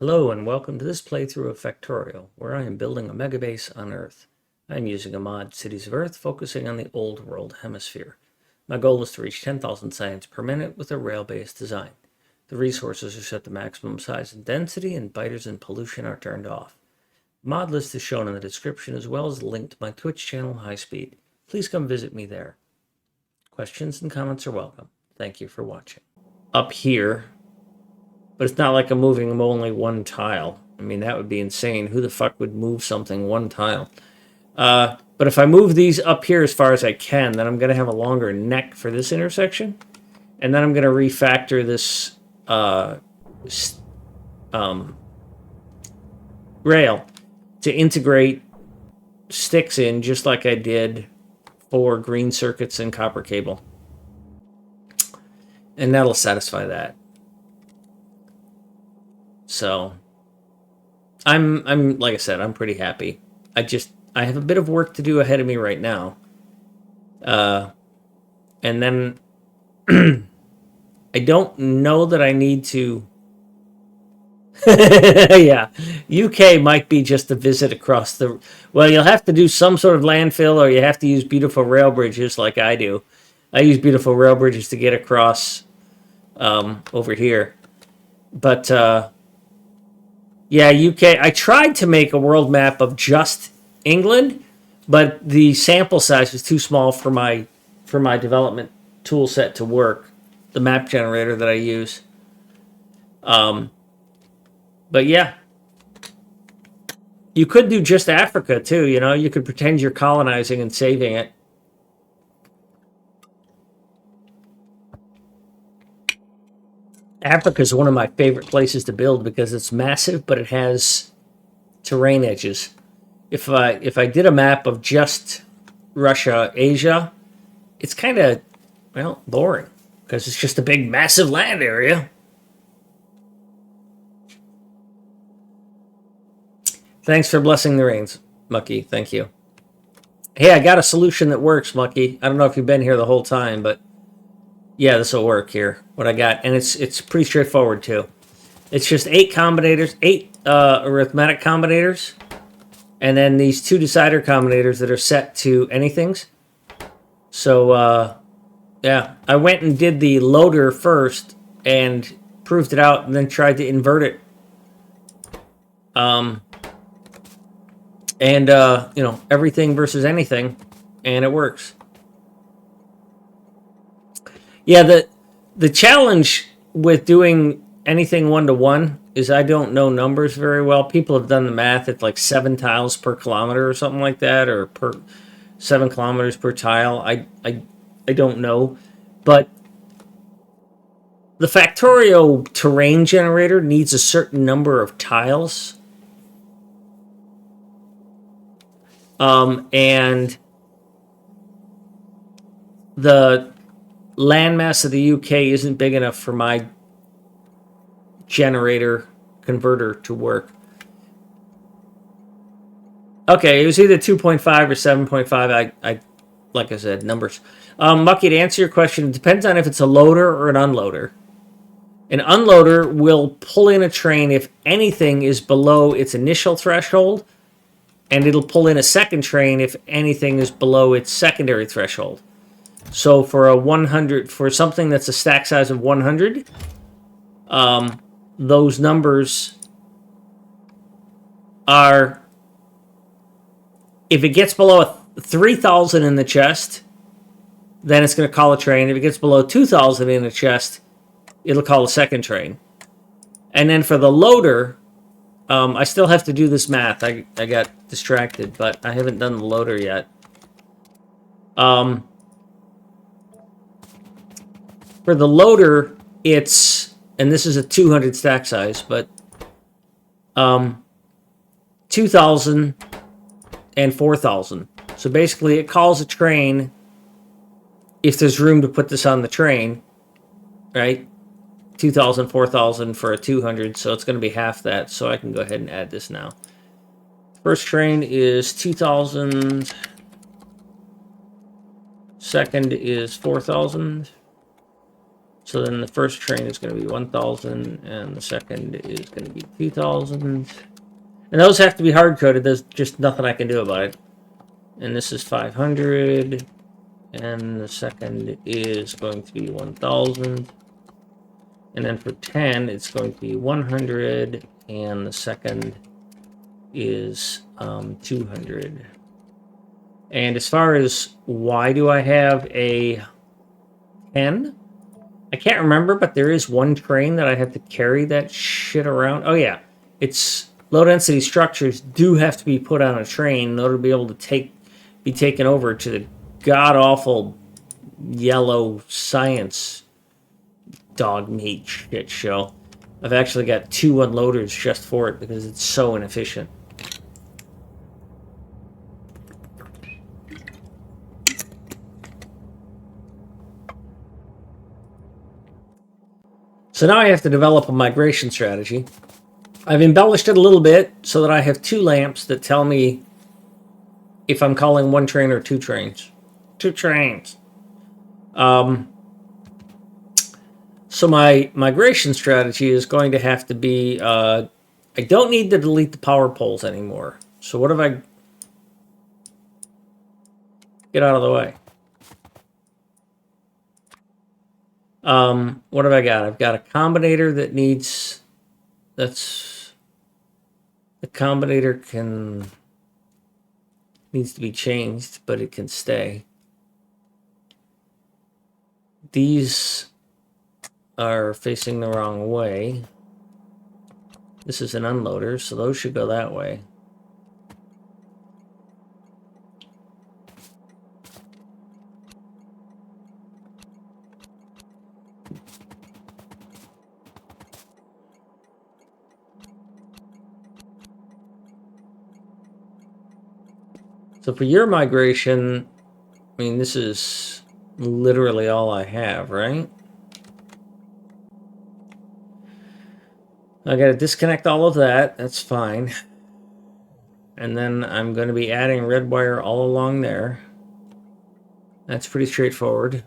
Hello and welcome to this playthrough of Factorio, where I am building a megabase on Earth. I am using a mod, Cities of Earth, focusing on the Old World Hemisphere. My goal is to reach 10,000 science per minute with a rail-based design. The resources are set to maximum size and density, and biters and pollution are turned off. The mod list is shown in the description, as well as a link to my Twitch channel, High Speed. Please come visit me there. Questions and comments are welcome. Thank you for watching. Up here, but it's not like I'm moving only one tile. I mean, that would be insane. Who the fuck would move something one tile? But if I move these up here as far as I can, then I'm going to have a longer neck for this intersection. And then I'm going to refactor this rail to integrate sticks in, just like I did for green circuits and copper cable. And that'll satisfy that. So I'm like I said, I'm pretty happy. I have a bit of work to do ahead of me right now. And then I don't know that I need to yeah. UK might be just a visit across the well, you'll have to do some sort of landfill, or you have to use beautiful rail bridges like I do. I use beautiful rail bridges to get across over here. But yeah, UK. I tried to make a world map of just England, but the sample size was too small for my development tool set to work. The map generator that I use. But yeah, you could do just Africa too. You know, you could pretend you're colonizing and saving it. Africa is one of my favorite places to build because it's massive, but it has terrain edges. If I did a map of just Russia, Asia, it's kind of, well, boring because it's just a big, massive land area. Thanks for blessing the rains, Mucky. Thank you. Hey, I got a solution that works, Mucky. I don't know if you've been here the whole time, but yeah, this will work here. What I got, and it's pretty straightforward too. It's just 8 combinators, 8 arithmetic combinators, and then these 2 decider combinators that are set to anythings. So yeah, I went and did the loader first and proved it out, and then tried to invert it. And you know, everything versus anything, and it works. Yeah, the challenge with doing anything one-to-one is I don't know numbers very well. People have done the math. It's like 7 tiles per kilometer or something like that, or per 7 kilometers per tile. I don't know. But the Factorio terrain generator needs a certain number of tiles. And the landmass of the UK isn't big enough for my generator converter to work. Okay, it was either 2.5 or 7.5. I like I said, numbers. Mucky, to answer your question, it depends on if it's a loader or an unloader. An unloader will pull in a train if anything is below its initial threshold, and it'll pull in a second train if anything is below its secondary threshold. So for a 100, for something that's a stack size of 100, those numbers are, if it gets below 3,000 in the chest, then it's going to call a train. If it gets below 2,000 in the chest, it'll call a second train. And then for the loader, I still have to do this math. I got distracted, but I haven't done the loader yet. For the loader, it's, and this is a 200 stack size, but 2,000 and 4,000. So basically it calls a train if there's room to put this on the train, right? 2,000, 4,000 for a 200, so it's going to be half that, so I can go ahead and add this now. First train is 2,000. Second is 4,000. So then the first train is going to be 1,000, and the second is going to be 2,000. And those have to be hard-coded. There's just nothing I can do about it. And this is 500, and the second is going to be 1,000. And then for 10, it's going to be 100, and the second is 200. And as far as why do I have a 10? I can't remember, but there is one train that I have to carry that shit around. Oh yeah, it's low-density structures do have to be put on a train in order to be able to be taken over to the god-awful yellow science dog meat shit show. I've actually got 2 unloaders just for it because it's so inefficient. So now I have to develop a migration strategy. I've embellished it a little bit so that I have 2 lamps that tell me if I'm calling 1 train or 2 trains. 2 trains. So my migration strategy is going to have to be, I don't need to delete the power poles anymore. So what if I get out of the way? What have I got? I've got a combinator that needs, the combinator needs to be changed, but it can stay. These are facing the wrong way. This is an unloader, so those should go that way. So for your migration, I mean, this is literally all I have, right? I gotta disconnect all of that. That's fine. And then I'm going to be adding red wire all along there. That's pretty straightforward.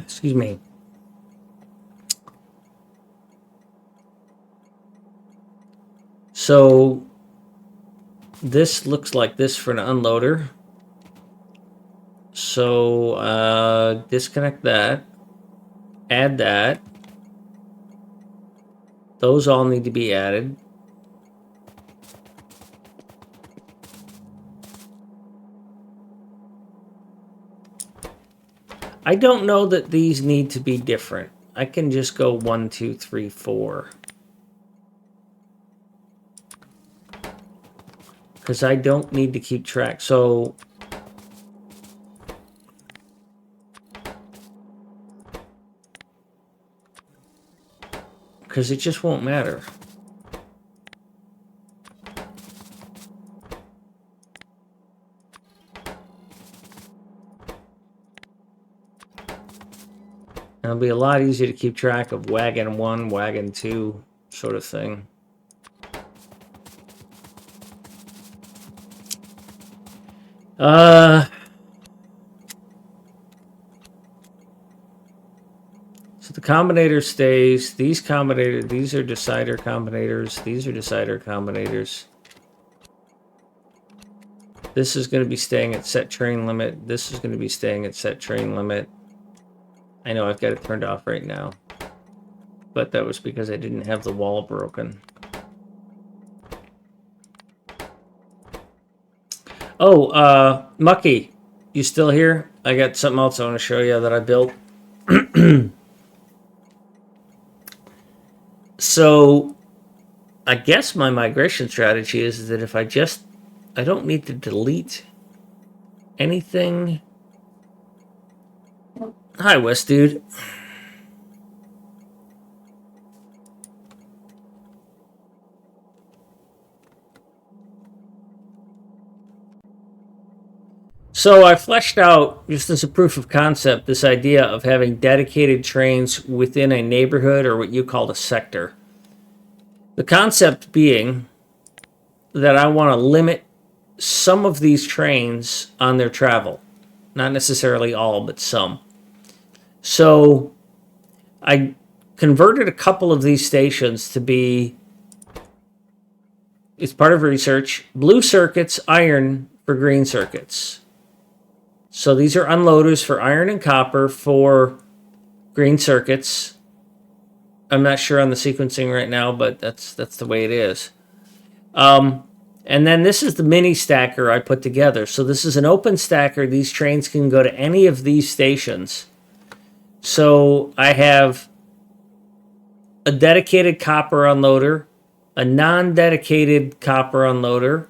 Excuse me. So this looks like this for an unloader. So disconnect that, add that. Those all need to be added. I don't know that these need to be different. I can just go 1, 2, 3, 4. Because I don't need to keep track. So because it just won't matter. It'll be a lot easier to keep track of wagon 1, wagon 2 sort of thing. So the combinator stays. These are decider combinators. These are decider combinators. This is going to be staying at set train limit. This is going to be staying at set train limit. I know I've got it turned off right now, but that was because I didn't have the wall broken. Oh, Mucky, you still here? I got something else I want to show you that I built. So, I guess my migration strategy is that if I don't need to delete anything. Hi, West Dude. So I fleshed out, just as a proof of concept, this idea of having dedicated trains within a neighborhood, or what you call a sector. The concept being that I want to limit some of these trains on their travel. Not necessarily all, but some. So I converted a couple of these stations to be, it's part of research, blue circuits, iron for green circuits. So these are unloaders for iron and copper for green circuits. I'm not sure on the sequencing right now, but that's the way it is. And then this is the mini stacker I put together. So this is an open stacker. These trains can go to any of these stations. So I have a dedicated copper unloader, a non-dedicated copper unloader.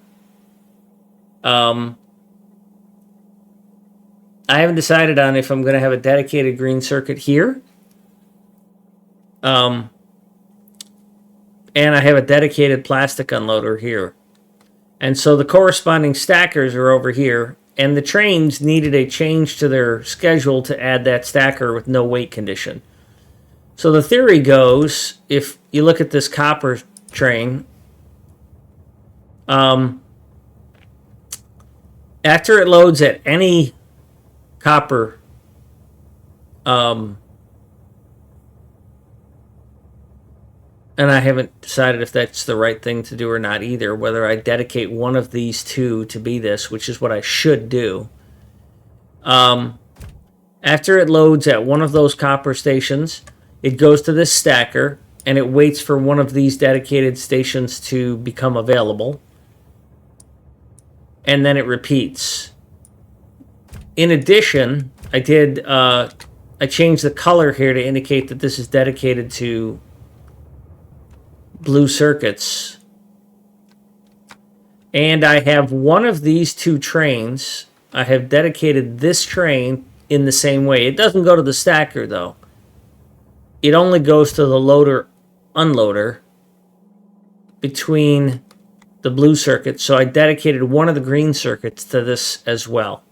I haven't decided on if I'm going to have a dedicated green circuit here. And I have a dedicated plastic unloader here. And so the corresponding stackers are over here. And the trains needed a change to their schedule to add that stacker with no wait condition. So the theory goes, if you look at this copper train, after it loads at any copper and I haven't decided if that's the right thing to do or not either, whether I dedicate one of these two to be this, which is what I should do. After it loads at one of those copper stations, it goes to this stacker and it waits for one of these dedicated stations to become available. And then it repeats. In addition, I changed the color here to indicate that this is dedicated to blue circuits. And I have one of these two trains. I have dedicated this train in the same way. It doesn't go to the stacker, though. It only goes to the loader-unloader between the blue circuits. So I dedicated one of the green circuits to this as well.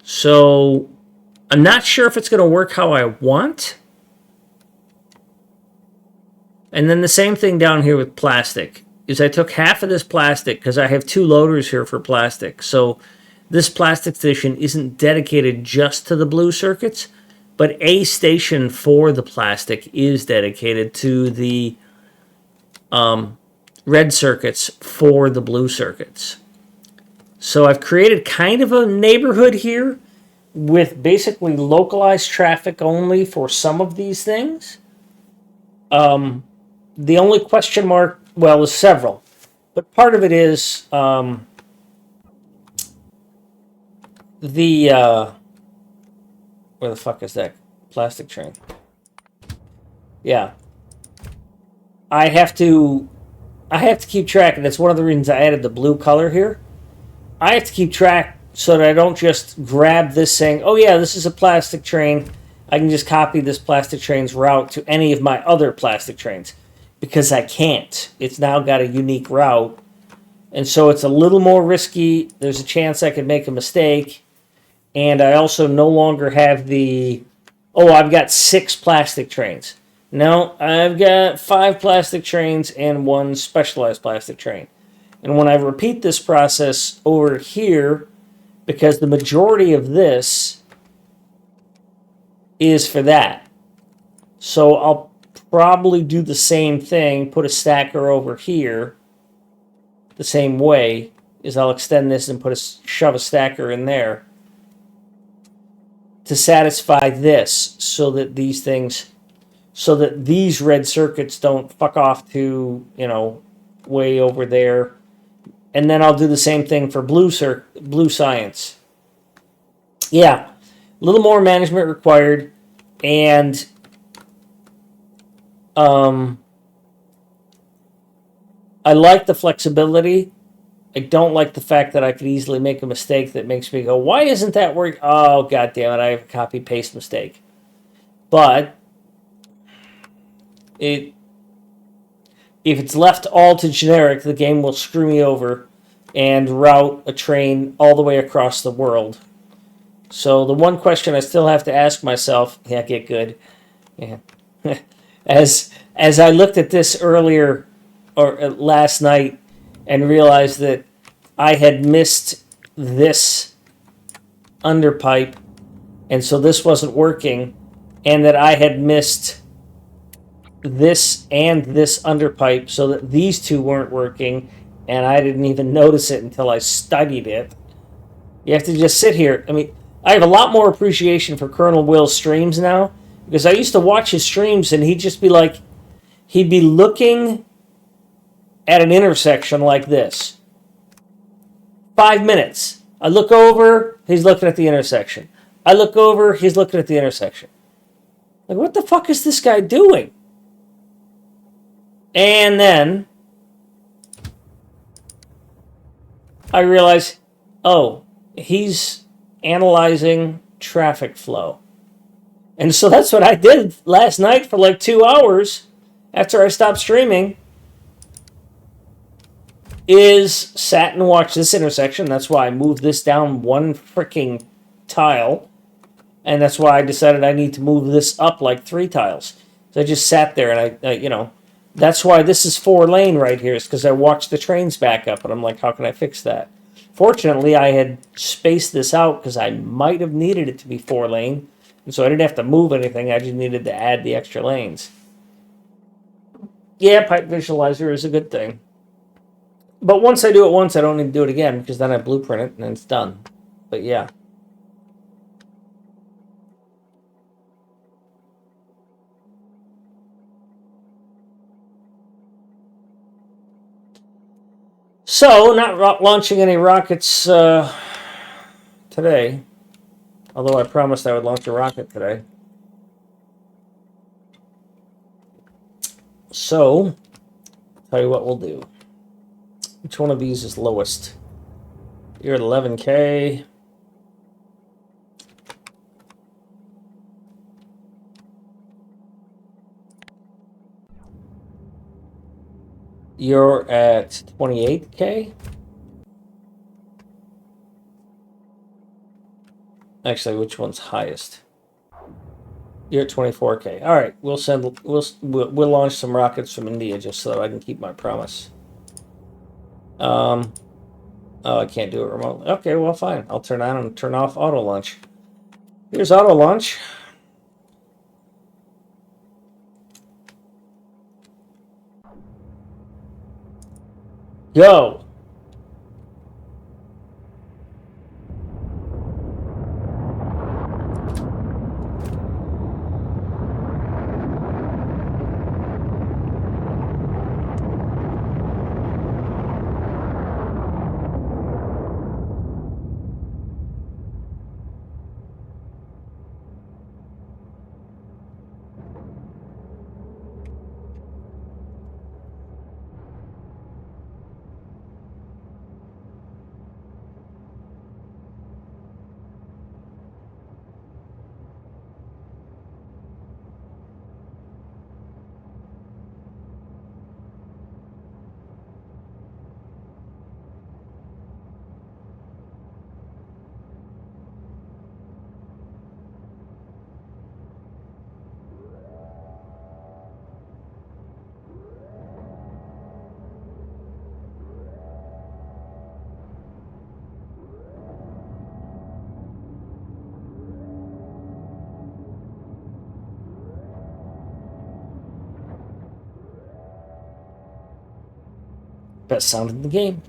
So I'm not sure if it's going to work how I want. And then the same thing down here with plastic is I took half of this plastic because I have two loaders here for plastic. So this plastic station isn't dedicated just to the blue circuits, but a station for the plastic is dedicated to the red circuits for the blue circuits. So I've created kind of a neighborhood here with basically localized traffic only for some of these things. The only question mark, well, there's several, but part of it is where the fuck is that plastic train? Yeah. I have to keep track, and that's one of the reasons I added the blue color here. I have to keep track so that I don't just grab this saying, oh yeah, this is a plastic train. I can just copy this plastic train's route to any of my other plastic trains. Because I can't. It's now got a unique route. And so it's a little more risky. There's a chance I could make a mistake. And I also no longer have the, oh, I've got 6 plastic trains. No, I've got 5 plastic trains and 1 specialized plastic train. And when I repeat this process over here, because the majority of this is for that. So I'll probably do the same thing, put a stacker over here the same way, is I'll extend this and shove a stacker in there to satisfy this so that these red circuits don't fuck off to, way over there. And then I'll do the same thing for blue science. Yeah, a little more management required, and I like the flexibility. I don't like the fact that I could easily make a mistake that makes me go, why isn't that working? Oh, God damn it, I have a copy-paste mistake. But if it's left all to generic, the game will screw me over. and route a train all the way across the world. So the one question I still have to ask myself, yeah, get good. Yeah. as I looked at this earlier or last night and realized that I had missed this underpipe, and so this wasn't working, and that I had missed this and this underpipe, so that these two weren't working, and I didn't even notice it until I studied it. You have to just sit here. I mean, I have a lot more appreciation for Colonel Will's streams now, because I used to watch his streams and he'd just be like, he'd be looking at an intersection like this. 5 minutes. I look over, he's looking at the intersection. I look over, he's looking at the intersection. Like, what the fuck is this guy doing? And then I realize, oh, he's analyzing traffic flow. And so that's what I did last night for like 2 hours after I stopped streaming, is sat and watched this intersection. That's why I moved this down one freaking tile. And that's why I decided I need to move this up like 3 tiles. So I just sat there and I that's why this is 4-lane right here, is because I watched the trains back up and I'm like, how can I fix that? Fortunately, I had spaced this out because I might have needed it to be 4-lane. And so I didn't have to move anything. I just needed to add the extra lanes. Yeah, pipe visualizer is a good thing. But once I do it once, I don't need to do it again, because then I blueprint it and then it's done. But yeah. So, not launching any rockets today. Although I promised I would launch a rocket today. So, tell you what we'll do. Which one of these is lowest? You're at 11K. You're at 28K. Actually, which one's highest? You're at 24K. All right, we'll launch some rockets from India just so that I can keep my promise. Oh, I can't do it remotely. Okay, well, fine. I'll turn on and turn off auto launch. Here's auto launch. Go. Best sound in the game.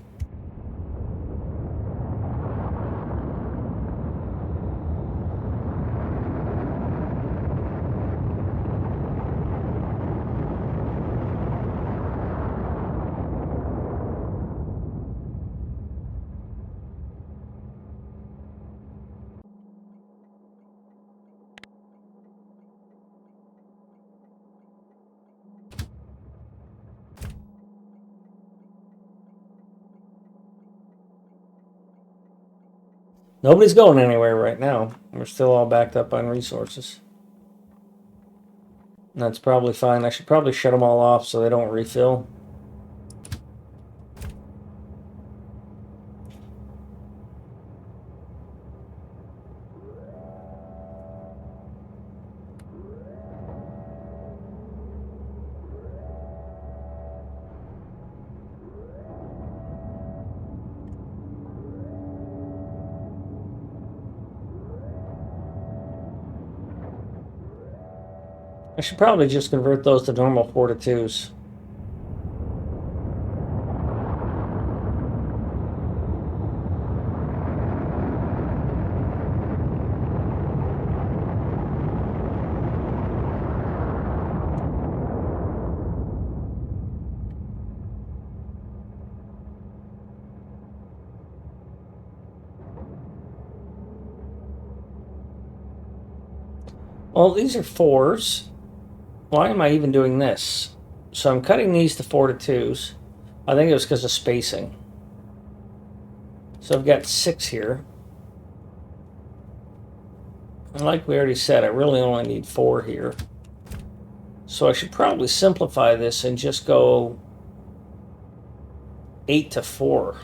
Nobody's going anywhere right now. We're still all backed up on resources. And that's probably fine. I should probably shut them all off so they don't refill. I should probably just convert those to normal 4 to 2s. Well, these are 4s. Why am I even doing this? So I'm cutting these to 4 to 2s. I think it was because of spacing. So I've got 6 here. And like we already said, I really only need 4 here. So I should probably simplify this and just go 8 to 4,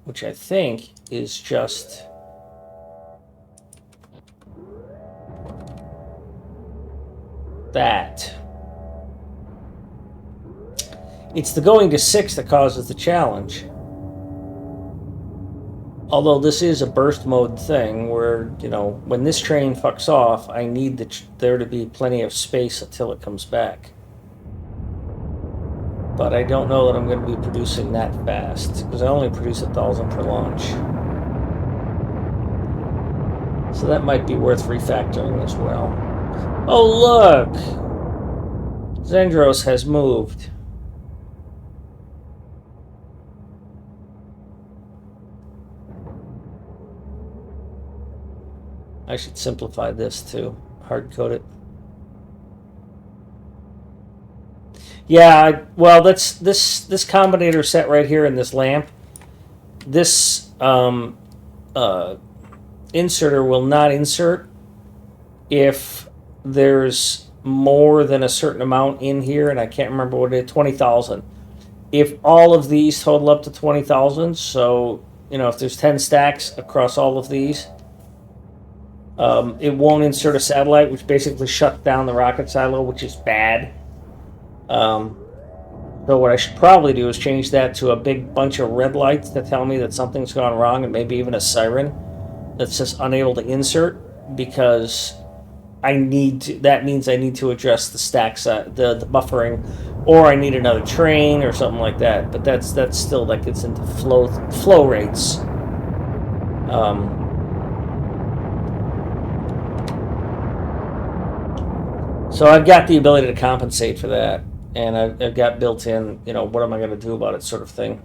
which I think is just that. It's the going to 6 that causes the challenge. Although this is a burst mode thing where, you know, when this train fucks off, I need there to be plenty of space until it comes back. But I don't know that I'm going to be producing that fast, because I only produce 1,000 per launch. So that might be worth refactoring as well. Oh, look! Zendros has moved. I should simplify this too. Hard code it. Yeah, well, that's this combinator set right here in this lamp. This inserter will not insert if there's more than a certain amount in here, and I can't remember what it is, 20,000. If all of these total up to 20,000, so, you know, if there's 10 stacks across all of these, it won't insert a satellite, which basically shuts down the rocket silo, which is bad. So what I should probably do is change that to a big bunch of red lights that tell me that something's gone wrong, and maybe even a siren that's just unable to insert, because that means I need to address the stack size, the buffering, or I need another train or something like that. But that's still, that gets into flow rates. So I've got the ability to compensate for that, and I've got built in, you know, what am I going to do about it sort of thing.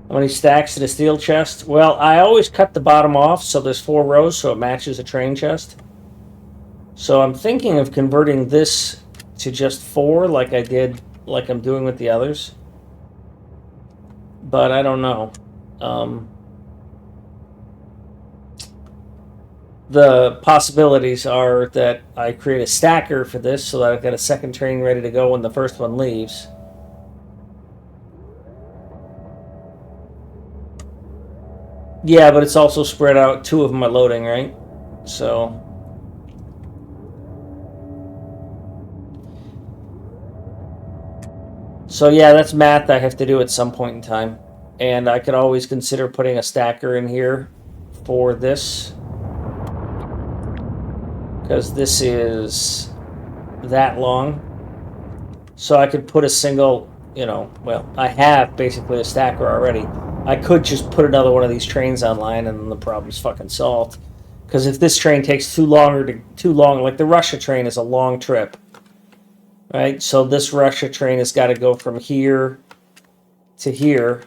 How many stacks in a steel chest? Well, I always cut the bottom off so there's 4 rows so it matches a train chest. So I'm thinking of converting this to just 4 like I'm doing with the others. But I don't know. The possibilities are that I create a stacker for this so that I've got a second train ready to go when the first one leaves. Yeah, but it's also spread out. 2 of them are loading, right? So yeah, that's math I have to do at some point in time. And I could always consider putting a stacker in here for this, because this is that long. So I could put a single, you know, well, I have basically a stacker already. I could just put another one of these trains online and the problem's fucking solved. Because if this train takes too long, like the Russia train is a long trip, right? So this Russia train has got to go from here to here,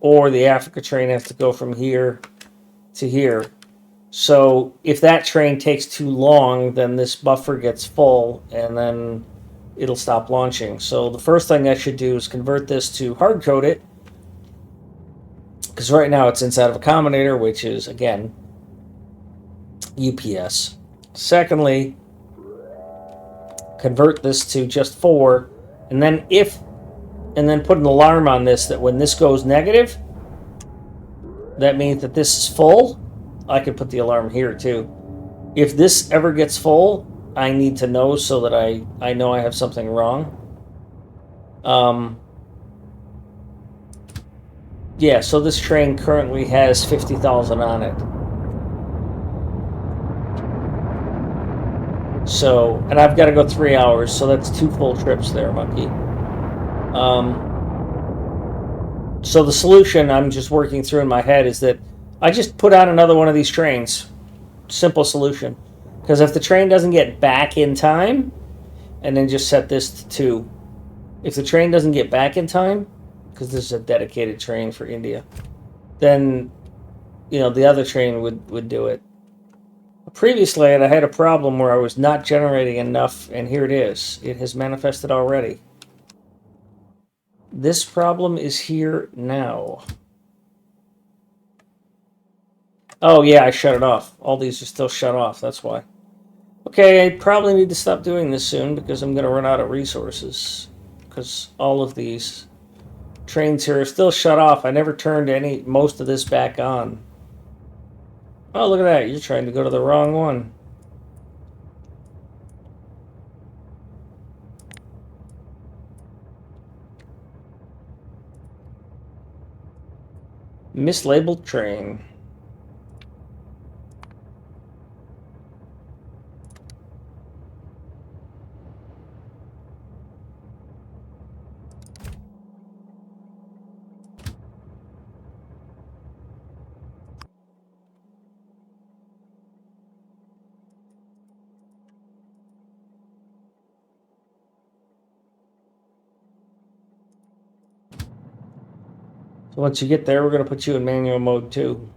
or the Africa train has to go from here to here. So if that train takes too long, then this buffer gets full, and then it'll stop launching. So the first thing I should do is convert this to hard code it, because right now it's inside of a combinator, which is, again, UPS. Secondly, convert this to just 4, and then put an alarm on this that when this goes negative, that means that this is full. I could put the alarm here too. If this ever gets full, I need to know so that I know I have something wrong. Yeah, so this train currently has 50,000 on it. So, and I've got to go 3 hours, so that's 2 full trips there, Monkey. So the solution I'm just working through in my head is that I just put on another one of these trains. Simple solution. Because if the train doesn't get back in time, and then just set this to 2. If the train doesn't get back in time, because this is a dedicated train for India, then, you know, the other train would do it. Previously, I had a problem where I was not generating enough, and here it is. It has manifested already. This problem is here now. Oh, yeah, I shut it off. All these are still shut off, that's why. Okay, I probably need to stop doing this soon because I'm going to run out of resources. Because all of these trains here are still shut off. I never turned most of this back on. Oh, look at that. You're trying to go to the wrong one. Mislabeled train. So once you get there, we're going to put you in manual mode too.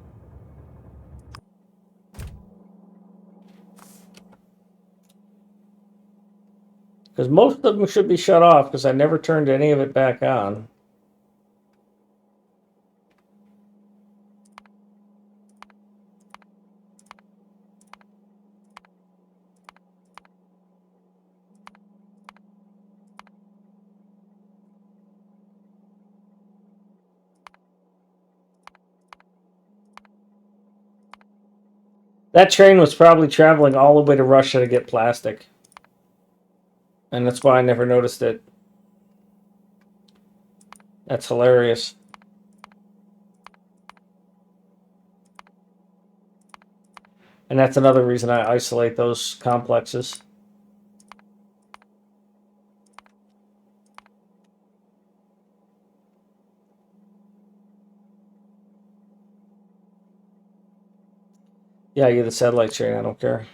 Because most of them should be shut off because I never turned any of it back on. That train was probably traveling all the way to Russia to get plastic. And that's why I never noticed it. That's hilarious. And that's another reason I isolate those complexes. Yeah, you're the satellite train. I don't care.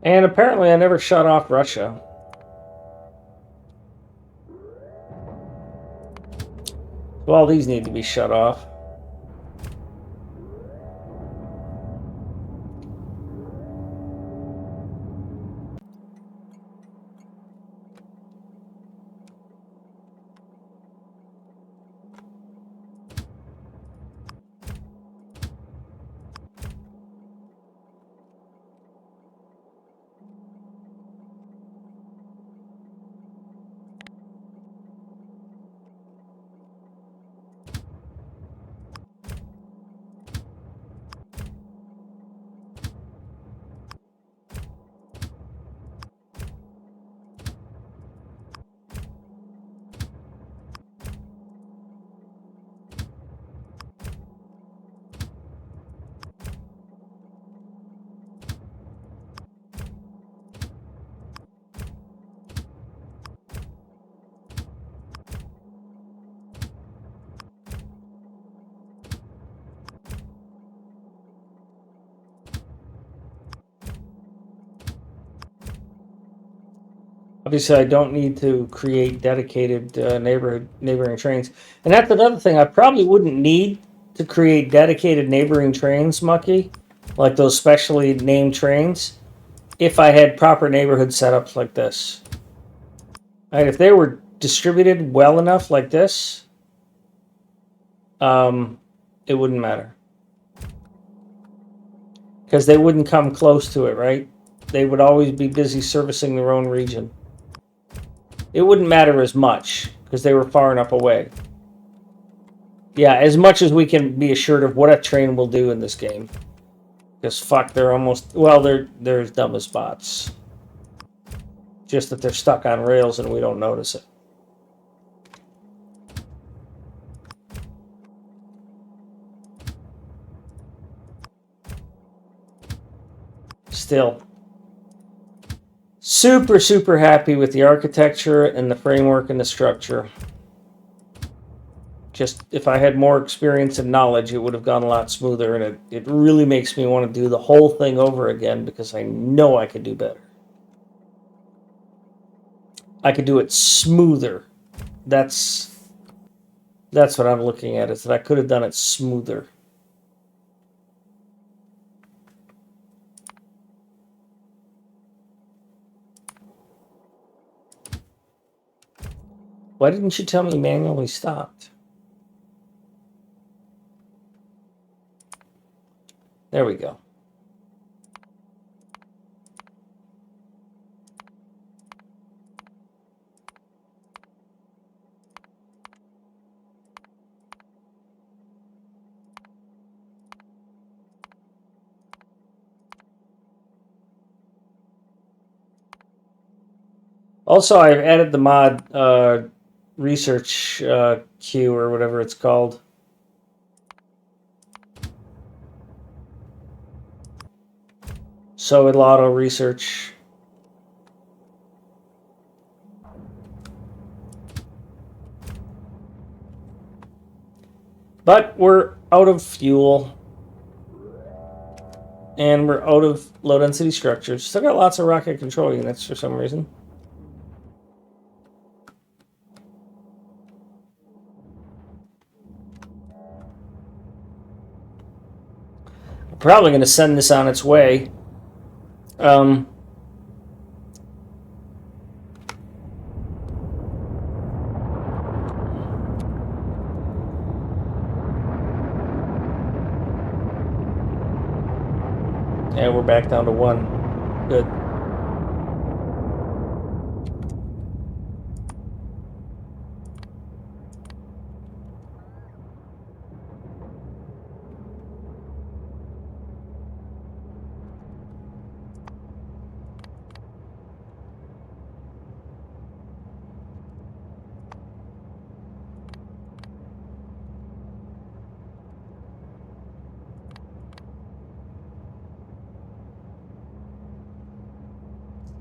And apparently I never shut off Russia. So all these need to be shut off. Obviously, I don't need to create dedicated neighboring trains. And that's another thing. I probably wouldn't need to create dedicated neighboring trains, Mucky, like those specially named trains, if I had proper neighborhood setups like this. Right, if they were distributed well enough like this, it wouldn't matter. Because they wouldn't come close to it, right? they would always be busy servicing their own region. It wouldn't matter as much because they were far enough away. Yeah, as much as we can be assured of what a train will do in this game. Because fuck, they're almost... Well, they're as dumb as bots. Just that they're stuck on rails and we don't notice it. Still, super, super happy with the architecture and the framework and the structure. Just, if I had more experience and knowledge, it would have gone a lot smoother, and it really makes me want to do the whole thing over again because I know I could do better. I could do it smoother. That's what I'm looking at, is that I could have done it smoother. Why didn't you tell me manually stopped? There we go. Also, I've added the mod research queue or whatever it's called. So it'll auto research. But we're out of fuel. And we're out of low density structures. Still got lots of rocket control units for some reason. I'm probably going to send this on its way. And we're back down to 1. Good.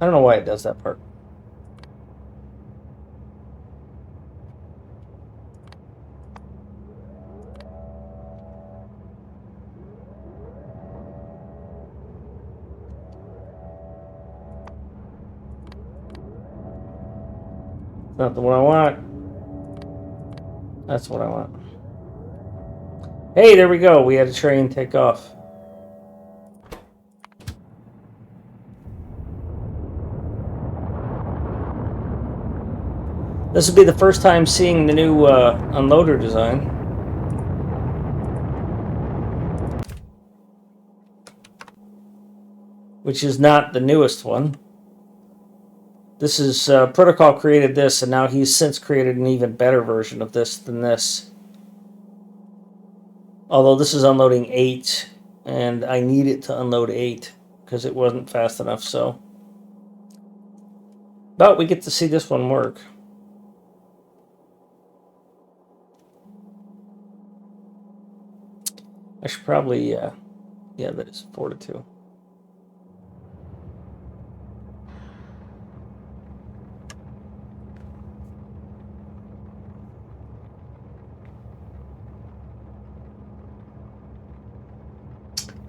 I don't know why it does that part. Not the one I want. That's what I want. Hey, there we go. We had a train take off. This will be the first time seeing the new unloader design. Which is not the newest one. This is, Protocol created this, and now he's since created an even better version of this than this. Although this is unloading 8, and I need it to unload 8, because it wasn't fast enough, so. But we get to see this one work. I should probably, yeah, that is 4-2.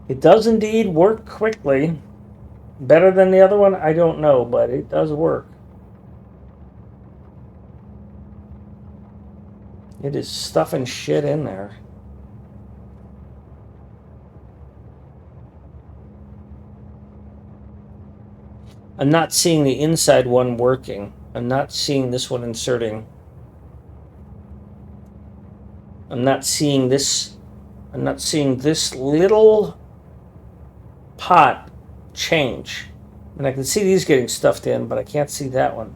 It does indeed work quickly. Better than the other one? I don't know, but it does work. It is stuffing shit in there. I'm not seeing the inside one working. I'm not seeing this one inserting. I'm not seeing this. I'm not seeing this little pot change. And I can see these getting stuffed in, but I can't see that one.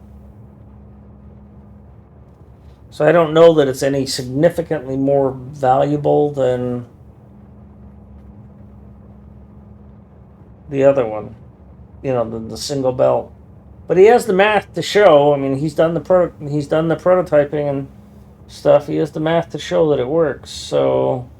So I don't know that it's any significantly more valuable than the other one, you know, the single belt. But he has the math to show. I mean, he's done the prototyping and stuff. He has the math to show that it works. So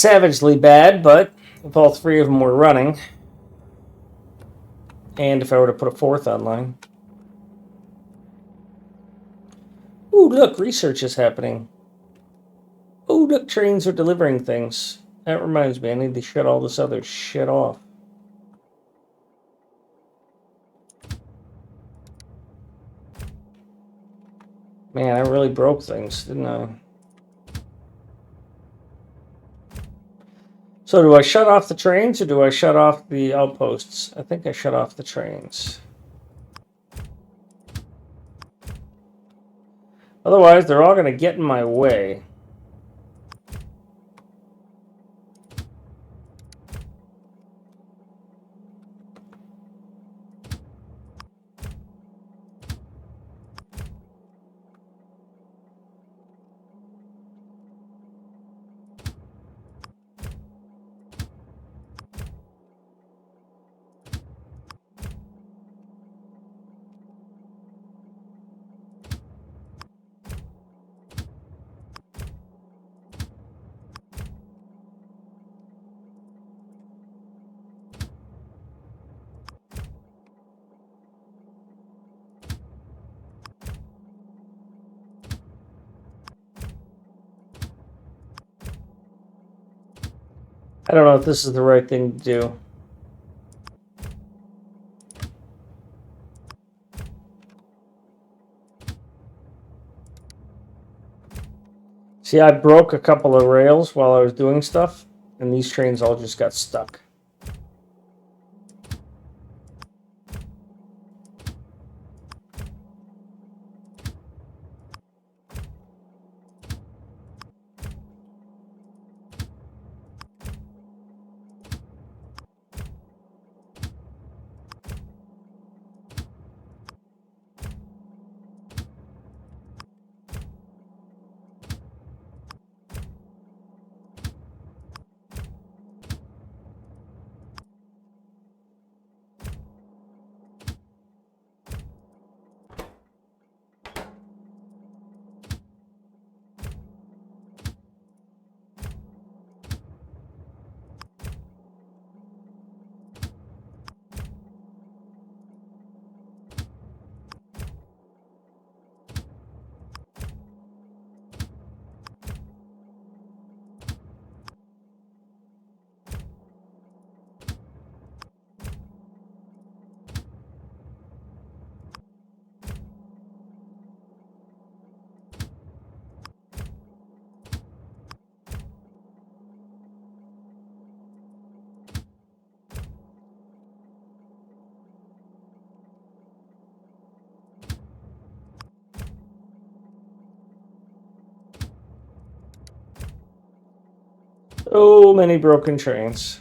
savagely bad, but if all three of them were running, and if I were to put a fourth online. Ooh, look, research is happening. Ooh, look, trains are delivering things. That reminds me, I need to shut all this other shit off. Man, I really broke things, didn't I? So do I shut off the trains or do I shut off the outposts? I think I shut off the trains. Otherwise, they're all going to get in my way. I don't know if this is the right thing to do. See, I broke a couple of rails while I was doing stuff, and these trains all just got stuck. So many broken trains.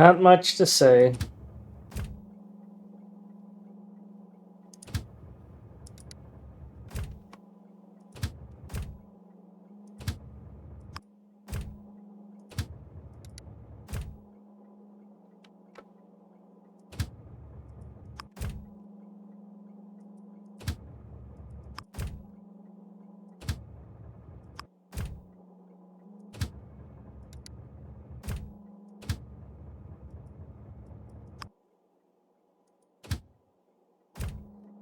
Not much to say.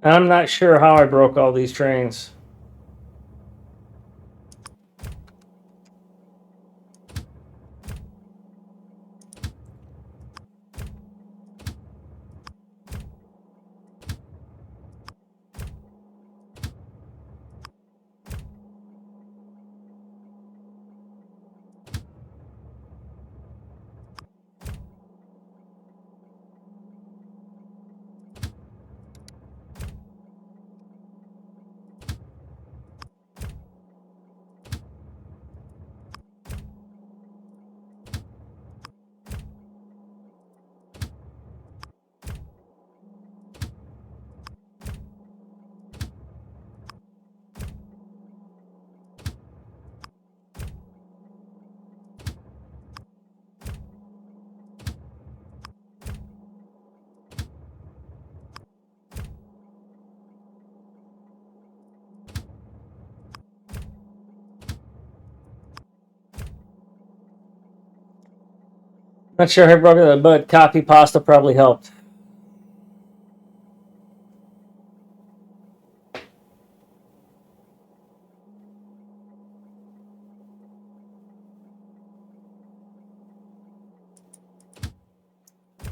I'm not sure how I broke all these trains. Not sure how I broke it, but copy pasta probably helped.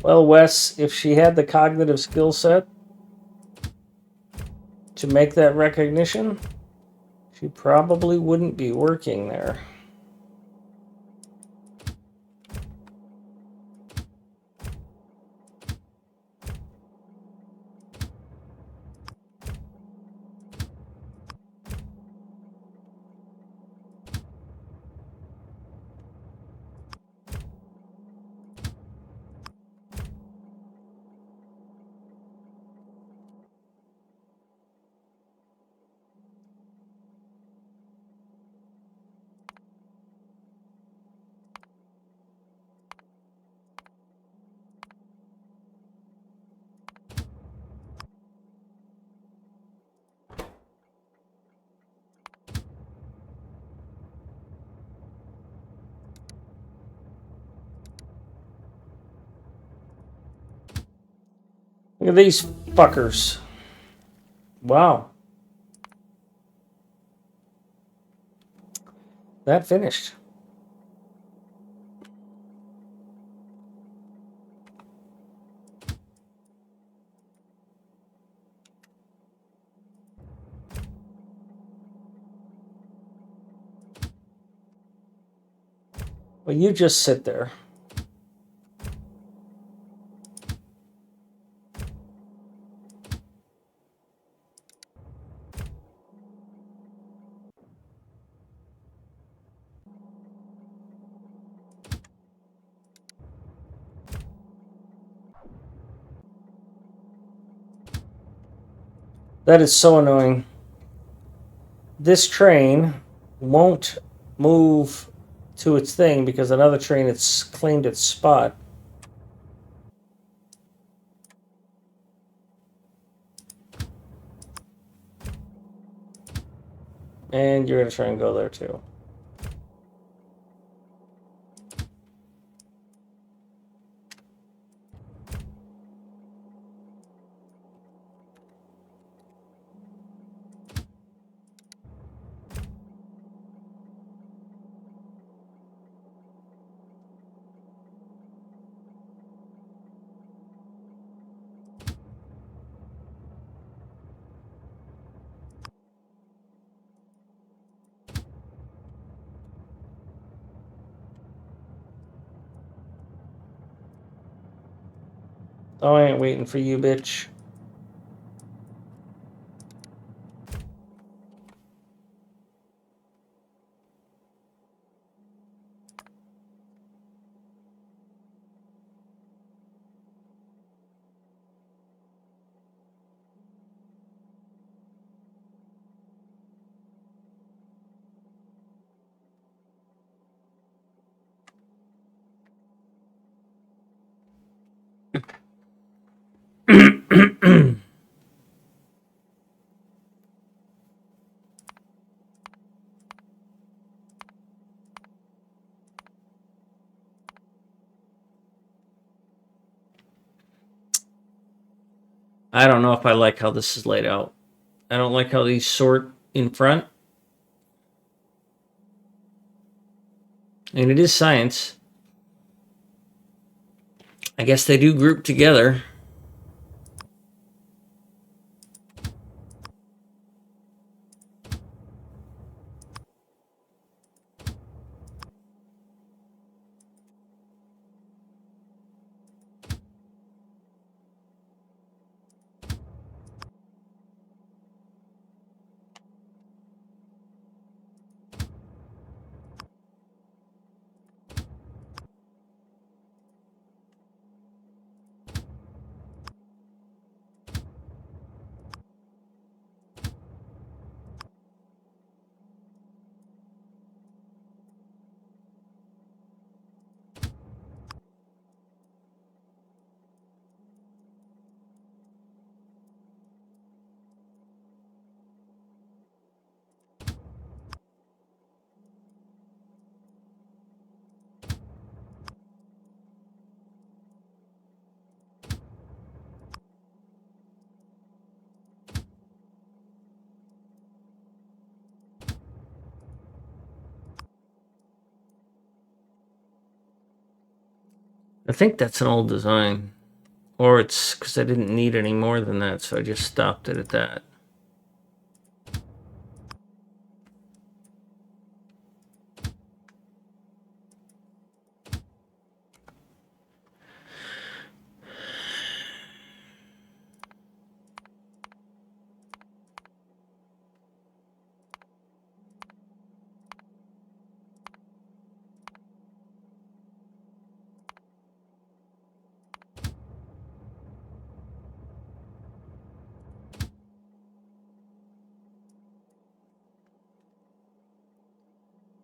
Well, Wes, if she had the cognitive skill set to make that recognition, she probably wouldn't be working there. Look at these fuckers. Wow. That finished. Well, you just sit there. That is so annoying. This train won't move to its thing because another train has claimed its spot. And you're going to try and go there too. Oh, I ain't waiting for you, bitch. I don't know if I like how this is laid out. I don't like how these sort in front. And it is science. I guess they do group together. I think that's an old design. Or it's because I didn't need any more than that, so I just stopped it at that.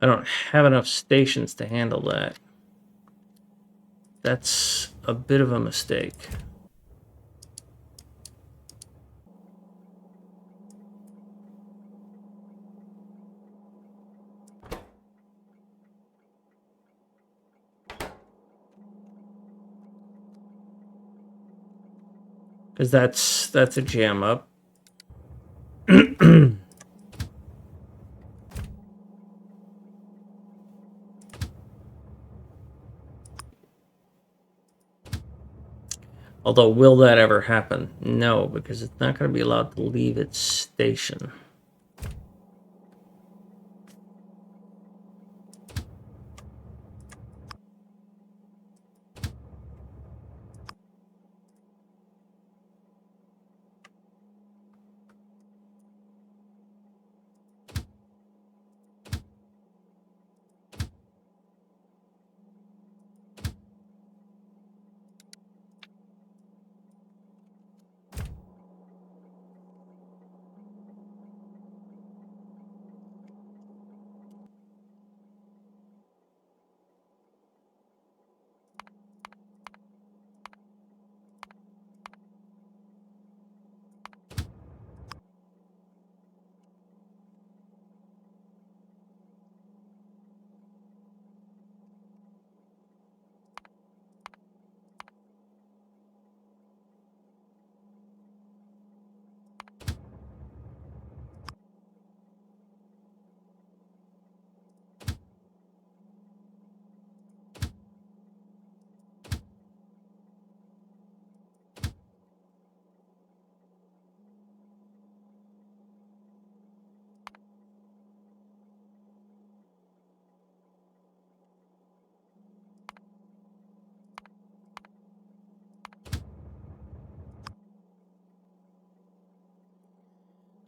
I don't have enough stations to handle that. That's a bit of a mistake. Because that's a jam up. Although, will that ever happen? No, because it's not going to be allowed to leave its station.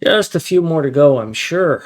Just a few more to go, I'm sure.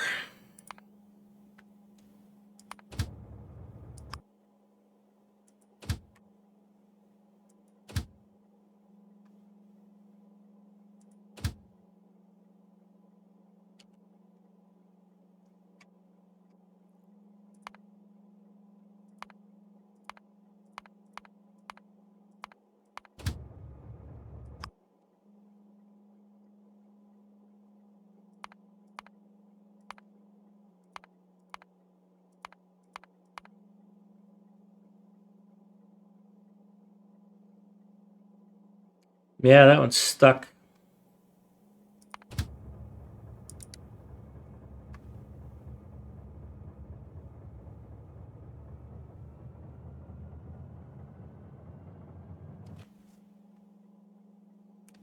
Yeah, that one's stuck.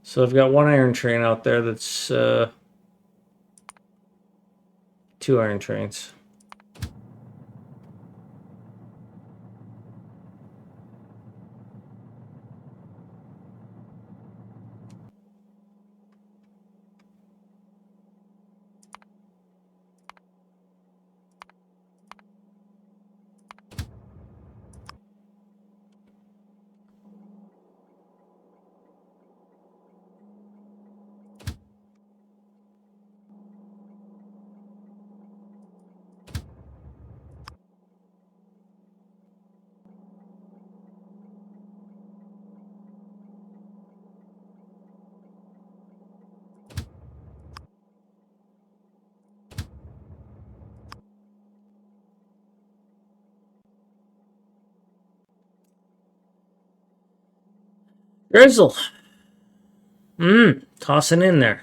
So I've got one iron train out there that's 2 iron trains. Drizzle. Tossing in there.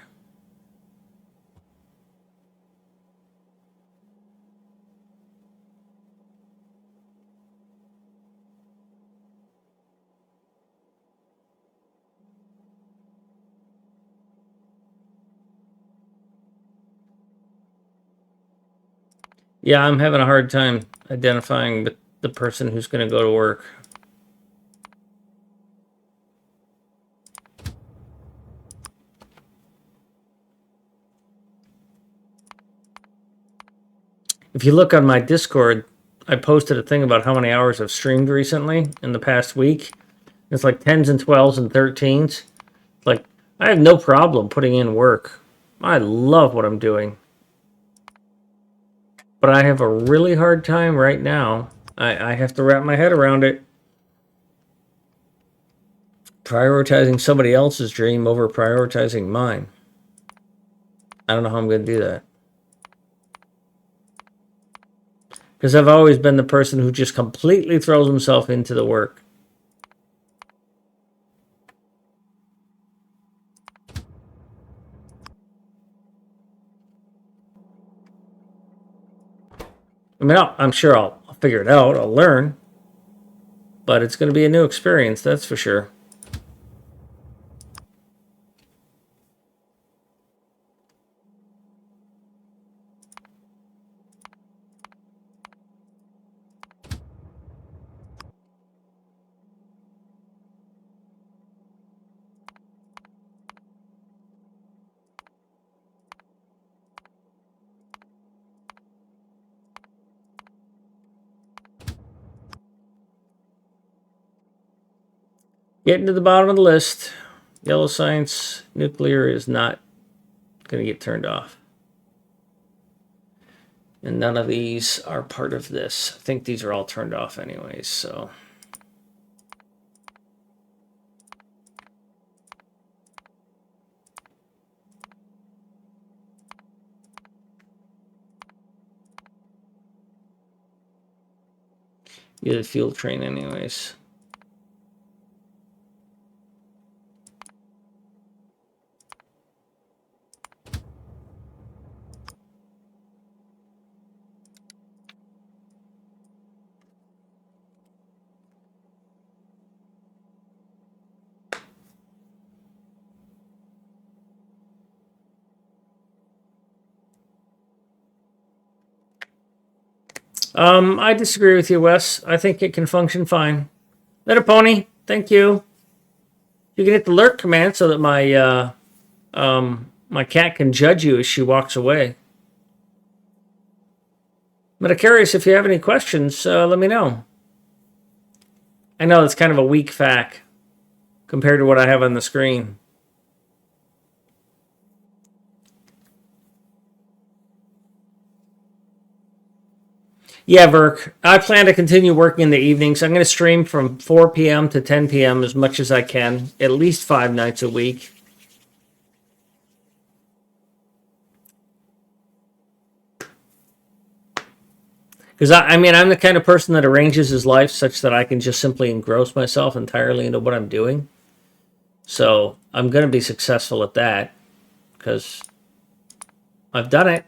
Yeah, I'm having a hard time identifying the person who's going to go to work. If you look on my Discord, I posted a thing about how many hours I've streamed recently in the past week. It's like 10s and 12s and 13s. Like, I have no problem putting in work. I love what I'm doing. But I have a really hard time right now. I have to wrap my head around it. Prioritizing somebody else's dream over prioritizing mine. I don't know how I'm going to do that. Because I've always been the person who just completely throws himself into the work. I mean, I'm sure I'll figure it out. I'll learn. But it's going to be a new experience, that's for sure. Getting to the bottom of the list. Yellow science, nuclear is not going to get turned off. And none of these are part of this. I think these are all turned off anyways, so. Get a fuel train anyways. I disagree with you, Wes. I think it can function fine. Let it pony. Thank you. You can hit the lurk command so that my cat can judge you as she walks away. Metacurious, if you have any questions, let me know. I know it's kind of a weak fact compared to what I have on the screen. Yeah, Verk. I plan to continue working in the evenings. I'm going to stream from 4 p.m. to 10 p.m. as much as I can, at least 5 nights a week. Because, I mean, I'm the kind of person that arranges his life such that I can just simply engross myself entirely into what I'm doing. So I'm going to be successful at that because I've done it.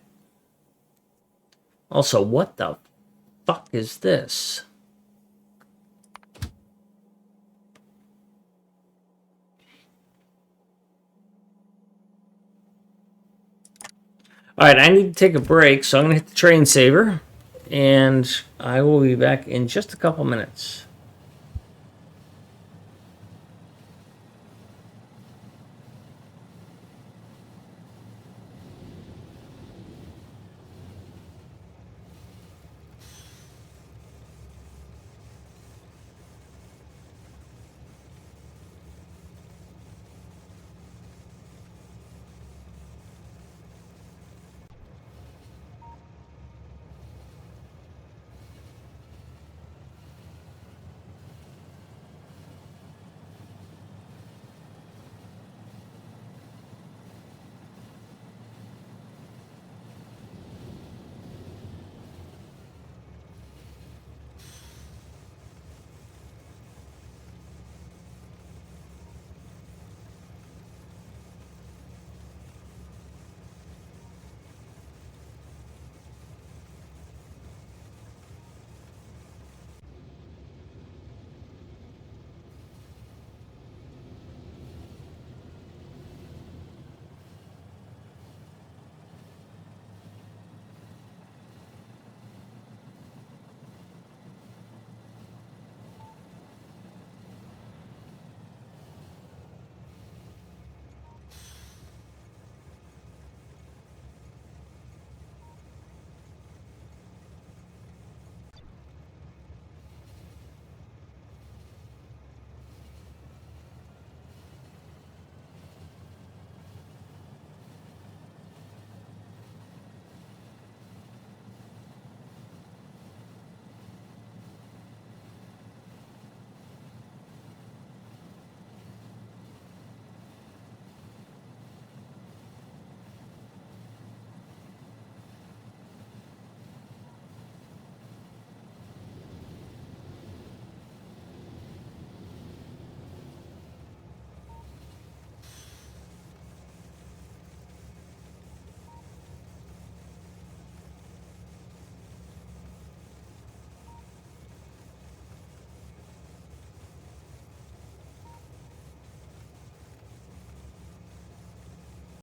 Also, what the fuck is this? All right, I need to take a break, so I'm going to hit the train saver, and I will be back in just a couple minutes.